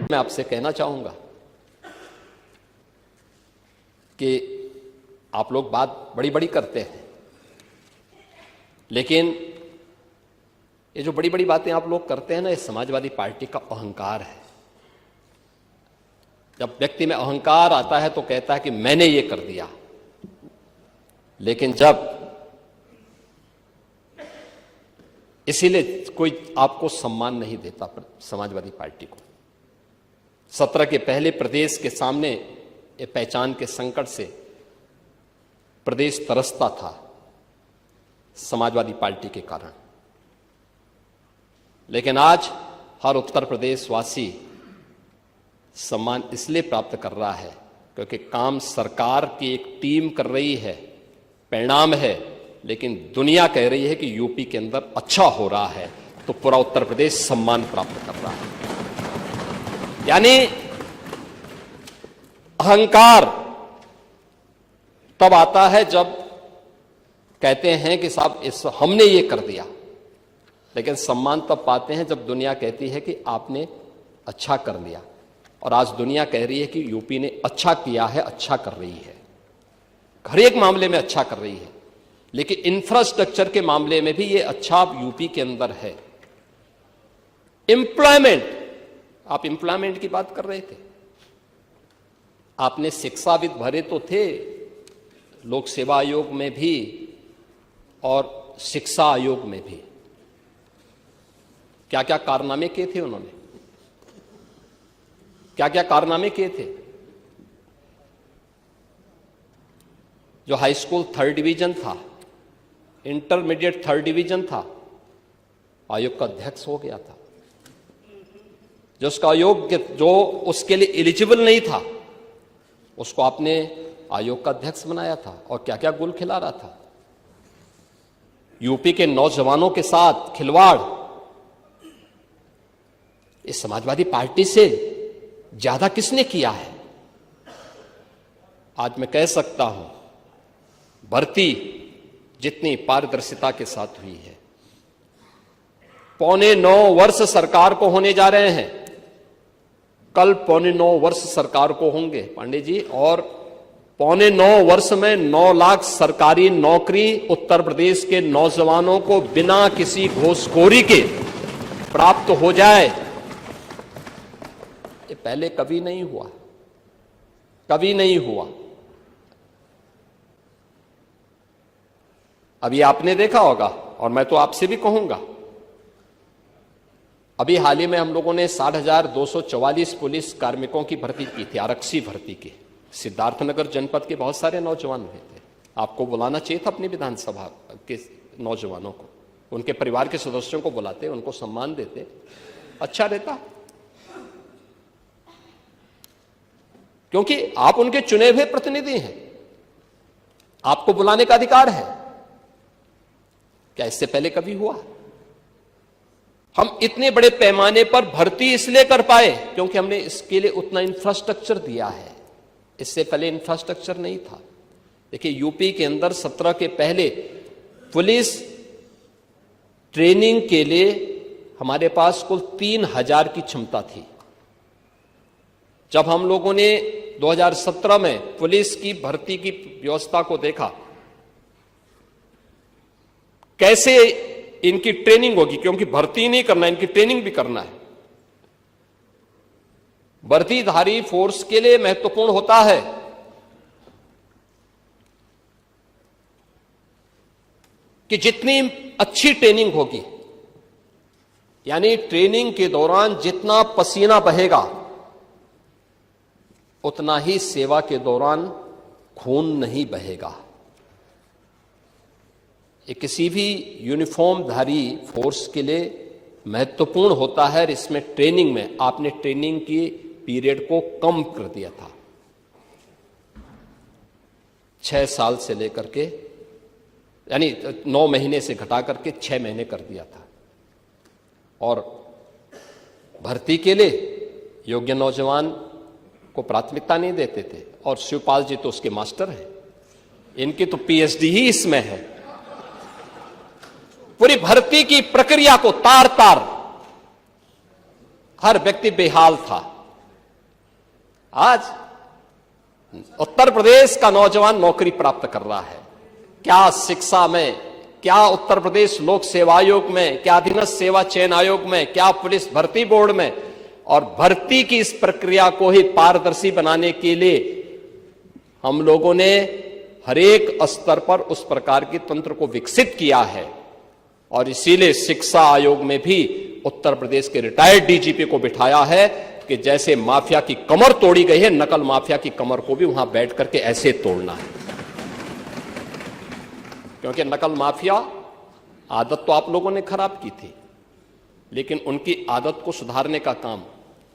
मैं आपसे कहना चाहूंगा कि आप लोग बात बड़ी बड़ी करते हैं, लेकिन ये जो बड़ी बड़ी बातें आप लोग करते हैं ना, ये समाजवादी पार्टी का अहंकार है। जब व्यक्ति में अहंकार आता है तो कहता है कि मैंने ये कर दिया, लेकिन जब इसीलिए कोई आपको सम्मान नहीं देता समाजवादी पार्टी को। सत्र के पहले प्रदेश के सामने ये पहचान के संकट से प्रदेश तरसता था समाजवादी पार्टी के कारण, लेकिन आज हर उत्तर प्रदेश वासी सम्मान इसलिए प्राप्त कर रहा है क्योंकि काम सरकार की एक टीम कर रही है, परिणाम है, लेकिन दुनिया कह रही है कि यूपी के अंदर अच्छा हो रहा है, तो पूरा उत्तर प्रदेश सम्मान प्राप्त कर रहा है। यानी अहंकार तब आता है जब कहते हैं कि साहब हमने ये कर दिया, लेकिन सम्मान तब पाते हैं जब दुनिया कहती है कि आपने अच्छा कर लिया। और आज दुनिया कह रही है कि यूपी ने अच्छा किया है, अच्छा कर रही है, हर एक मामले में अच्छा कर रही है, लेकिन इंफ्रास्ट्रक्चर के मामले में भी ये अच्छा यूपी के अंदर है। एम्प्लॉयमेंट, आप एम्प्लॉयमेंट की बात कर रहे थे, आपने शिक्षाविद भरे तो थे लोक सेवा आयोग में भी और शिक्षा आयोग में भी। क्या क्या कारनामे किए थे उन्होंने, क्या क्या कारनामे किए थे। जो हाई स्कूल 3rd डिवीजन था, इंटरमीडिएट 3rd डिवीजन था, आयोग का अध्यक्ष हो गया था। जो उसका आयोग जो उसके लिए एलिजिबल नहीं था, उसको आपने आयोग का अध्यक्ष बनाया था, और क्या क्या गुल खिला रहा था। यूपी के नौजवानों के साथ खिलवाड़ इस समाजवादी पार्टी से ज्यादा किसने किया है। आज मैं कह सकता हूं, भर्ती जितनी पारदर्शिता के साथ हुई है, 9.25 वर्ष सरकार को होने जा रहे हैं, कल 9.25 वर्ष सरकार को होंगे पांडे जी, और 9.25 वर्ष में 9 लाख सरकारी नौकरी उत्तर प्रदेश के नौजवानों को बिना किसी घूसखोरी के प्राप्त हो जाए। ये पहले कभी नहीं हुआ, कभी नहीं हुआ। अभी आपने देखा होगा, और मैं तो आपसे भी कहूंगा, अभी हाल ही में हम लोगों ने 60,244 पुलिस कार्मिकों की भर्ती की थी, आरक्षी भर्ती की। सिद्धार्थनगर जनपद के बहुत सारे नौजवान हुए थे। आपको बुलाना चाहिए था अपनी विधानसभा के नौजवानों को, उनके परिवार के सदस्यों को बुलाते, उनको सम्मान देते, अच्छा रहता। क्योंकि आप उनके चुने हुए प्रतिनिधि हैं, आपको बुलाने का अधिकार है। क्या इससे पहले कभी हुआ? हम इतने बड़े पैमाने पर भर्ती इसलिए कर पाए क्योंकि हमने इसके लिए उतना इंफ्रास्ट्रक्चर दिया है। इससे पहले इंफ्रास्ट्रक्चर नहीं था। देखिए, यूपी के अंदर 17 के पहले पुलिस ट्रेनिंग के लिए हमारे पास कुल 3,000 की क्षमता थी। जब हम लोगों ने 2017 में पुलिस की भर्ती की व्यवस्था को देखा, कैसे इनकी ट्रेनिंग होगी, क्योंकि भर्ती नहीं करना, इनकी ट्रेनिंग भी करना है। वर्दीधारी फोर्स के लिए महत्वपूर्ण होता है कि जितनी अच्छी ट्रेनिंग होगी, यानी ट्रेनिंग के दौरान जितना पसीना बहेगा, उतना ही सेवा के दौरान खून नहीं बहेगा। ये किसी भी यूनिफॉर्मधारी फोर्स के लिए महत्वपूर्ण होता है। इसमें ट्रेनिंग में आपने ट्रेनिंग की पीरियड को कम कर दिया था, 6 साल से लेकर के, यानी 9 महीने से घटा करके 6 महीने कर दिया था। और भर्ती के लिए योग्य नौजवान को प्राथमिकता नहीं देते थे। और शिवपाल जी तो उसके मास्टर हैं, इनकी तो पीएचडी ही इसमें है। पूरी भर्ती की प्रक्रिया को तार तार हर व्यक्ति बेहाल था। आज उत्तर प्रदेश का नौजवान नौकरी प्राप्त कर रहा है। क्या शिक्षा में, क्या उत्तर प्रदेश लोक सेवा आयोग में, क्या अधीनस्थ सेवा चयन आयोग में, क्या पुलिस भर्ती बोर्ड में, और भर्ती की इस प्रक्रिया को ही पारदर्शी बनाने के लिए हम लोगों ने हर एक स्तर पर उस प्रकार के तंत्र को विकसित किया है। और इसीलिए शिक्षा आयोग में भी उत्तर प्रदेश के रिटायर्ड डीजीपी को बिठाया है कि जैसे माफिया की कमर तोड़ी गई है, नकल माफिया की कमर को भी वहां बैठ करके ऐसे तोड़ना है। क्योंकि नकल माफिया आदत तो आप लोगों ने खराब की थी, लेकिन उनकी आदत को सुधारने का काम,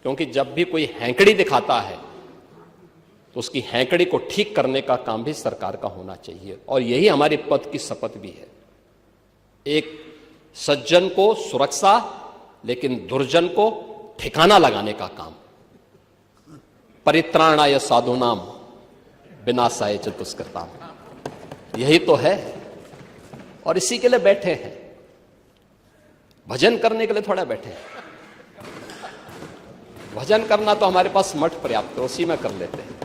क्योंकि जब भी कोई हैंकड़ी दिखाता है तो उसकी हैंकड़ी को ठीक करने का काम भी सरकार का होना चाहिए। और यही हमारे पद की शपथ भी है। एक सज्जन को सुरक्षा, लेकिन दुर्जन को ठिकाना लगाने का काम। परित्राणाय साधूनाम विनाशाय च दुष्कृताम, यही तो है। और इसी के लिए बैठे हैं, भजन करने के लिए थोड़ा बैठे हैं। भजन करना तो हमारे पास मठ पर्याप्त है, उसी में कर लेते हैं।